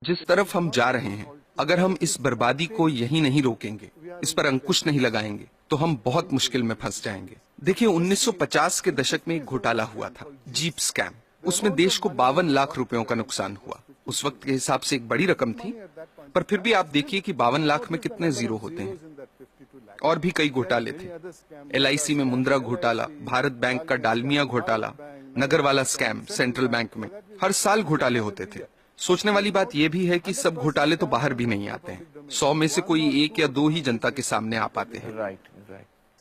जिस तरफ हम जा रहे हैं, अगर हम इस बर्बादी को यहीं नहीं रोकेंगे, इस पर अंकुश नहीं लगाएंगे, तो हम बहुत मुश्किल में फंस जाएंगे। देखिए, 1950 के दशक में एक घोटाला हुआ था, जीप स्कैम। उसमें देश को 52 लाख रुपयों का नुकसान हुआ। उस वक्त के हिसाब से एक बड़ी रकम थी, पर फिर भी आप देखिए कि 52 लाख में कितने जीरो होते हैं। और भी कई घोटाले थे। LIC में मुंद्रा घोटाला, भारत बैंक का डालमिया घोटाला, नगरवाला स्कैम सेंट्रल बैंक में। हर साल घोटाले होते थे। सोचने वाली बात यह भी है कि सब घोटाले तो बाहर भी नहीं आते हैं। 100 में से कोई 1 या 2 ही जनता के सामने आ पाते हैं।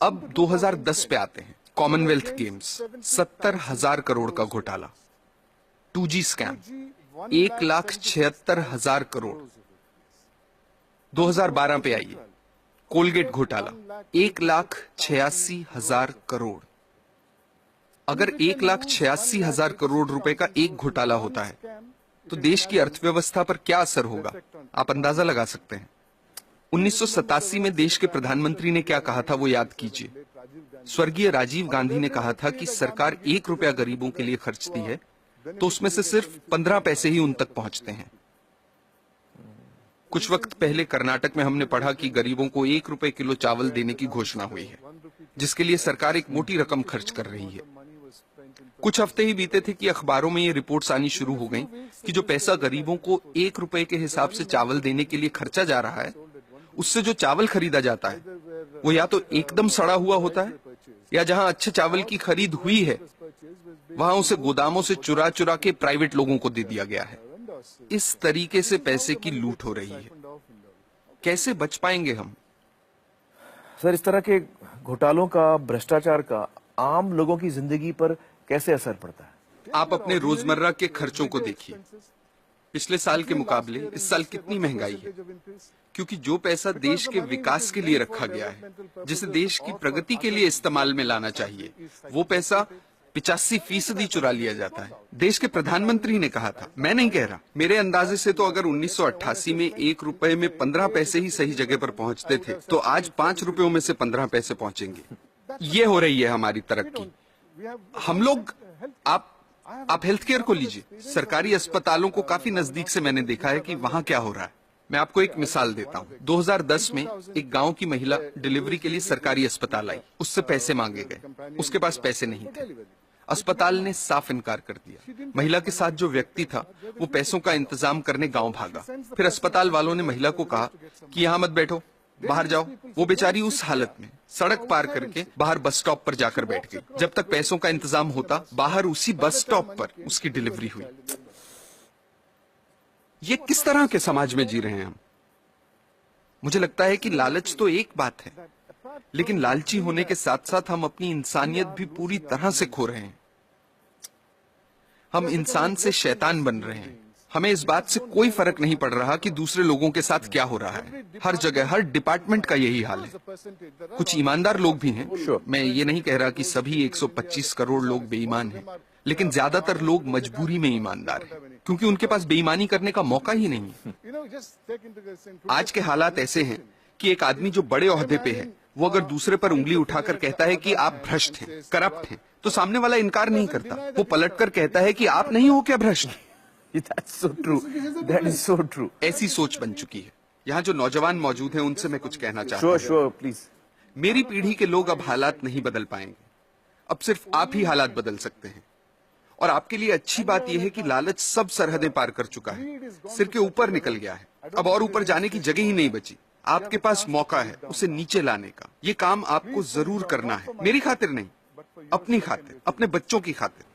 अब 2010 पे आते हैं। कॉमनवेल्थ गेम्स, 70,000 करोड़ का घोटाला। 2G scam, 1,76,000 crore. 2012 पे आइए, कोलगेट घोटाला, 1,86,000 करोड़। अगर 1,86,000 करोड़ रुपए का एक घोटाला होता है, तो देश की अर्थव्यवस्था पर क्या असर होगा, आप अंदाजा लगा सकते हैं। 1987 में देश के प्रधानमंत्री ने क्या कहा था, वो याद कीजिए। स्वर्गीय राजीव गांधी ने कहा था कि सरकार 1 रुपया गरीबों के लिए खर्चती है, तो उसमें से सिर्फ 15 पैसे ही उन तक पहुंचते हैं। कुछ वक्त पहले कर्नाटक में हमने पढ़ा कि गरीबों को 1 रुपए किलो चावल देने की घोषणा हुई है, जिसके लिए सरकार एक मोटी रकम खर्च कर रही है। कुछ हफ्ते ही बीते थे कि अखबारों में ये रिपोर्ट्स आनी शुरू हो गईं कि जो पैसा गरीबों को 1 रुपए के हिसाब से चावल देने के लिए खर्चा जा रहा है, उससे जो चावल खरीदा जाता है, वो या तो एकदम सड़ा हुआ होता है, या जहां अच्छे चावल की खरीद हुई है, वहां उसे गोदामों से चुरा चुरा के प्राइवेट लोगों को दे दिया गया है। इस तरीके से पैसे की लूट हो रही है। कैसे बच पाएंगे हम? सर, इस तरह के घोटालों का, भ्रष्टाचार का आम लोगों की जिंदगी पर कैसे असर पड़ता है? आप अपने रोजमर्रा के खर्चों को देखिए। पिछले साल के मुकाबले इस साल कितनी महंगाई है, क्योंकि जो पैसा देश के विकास के लिए रखा गया है, जिसे देश की प्रगति के लिए इस्तेमाल में लाना चाहिए, वो पैसा 85% चुरा लिया जाता है। देश के प्रधानमंत्री ने कहा था, मैं नहीं कह रहा, मेरे अंदाजे से तो अगर 1988 में 1 रुपए में 15 पैसे ही सही जगह पर पहुंचते थे, तो आज 5 रुपयों में से 15 पैसे पहुंचेंगे। ये हो रही है हमारी तरक्की। हम लोग, आप हेल्थ केयर को लीजिए। सरकारी अस्पतालों को काफी नजदीक से मैंने देखा है कि वहां क्या हो रहा है। मैं आपको एक मिसाल देता हूं। 2010 में एक गांव की महिला डिलीवरी के लिए सरकारी अस्पताल आई। उससे पैसे मांगे गए, उसके पास पैसे नहीं थे। अस्पताल ने साफ इनकार कर दिया। महिला के साथ जो व्यक्ति था, वो पैसों का इंतजाम करने गांव भागा। फिर अस्पताल वालों ने महिला को कहा कि यहां मत बैठो, बाहर जाओ। वो बेचारी उस हालत में सड़क पार करके बाहर बस स्टॉप पर जाकर बैठ गई। जब तक पैसों का इंतजाम होता, बाहर उसी बस स्टॉप पर उसकी डिलीवरी हुई। ये किस तरह के समाज में जी रहे हैं हम? मुझे लगता है कि लालच तो एक बात है, लेकिन लालची होने के साथ साथ हम अपनी इंसानियत भी पूरी तरह से खो रहे हैं। हम इंसान से शैतान बन रहे हैं। हमें इस बात से कोई फर्क नहीं पड़ रहा कि दूसरे लोगों के साथ क्या हो रहा है। हर जगह, हर डिपार्टमेंट का यही हाल है। कुछ ईमानदार लोग भी हैं। मैं ये नहीं कह रहा कि सभी 125 करोड़ लोग बेईमान हैं, लेकिन ज्यादातर लोग मजबूरी में ईमानदार हैं, क्योंकि उनके पास बेईमानी करने का मौका ही नहीं है। आज के हालात ऐसे हैं कि एक आदमी जो बड़े ओहदे पे है, वो अगर दूसरे पर उंगली उठाकर कहता है कि आप भ्रष्ट हैं, करप्ट हैं, तो सामने वाला इनकार नहीं करता। वो पलटकर कहता है कि आप नहीं हो क्या भ्रष्ट? That's so true. That is so true. ऐसी सोच बन चुकी है। यहाँ जो नौजवान मौजूद हैं, उनसे मैं कुछ कहना चाहता हूँ। Sure, please. मेरी पीढ़ी के लोग अब हालात नहीं बदल पाएंगे। अब सिर्फ आप ही हालात बदल सकते हैं। और आपके लिए अच्छी बात यह है कि लालच सब सरहदें पार कर चुका है, सिर के ऊपर निकल गया है। अब और ऊपर जाने की जगह ही नहीं बची। आपके पास मौका है उसे नीचे लाने का। ये काम आपको जरूर करना है। मेरी खातिर नहीं, अपनी खातिर, अपने बच्चों की खातिर।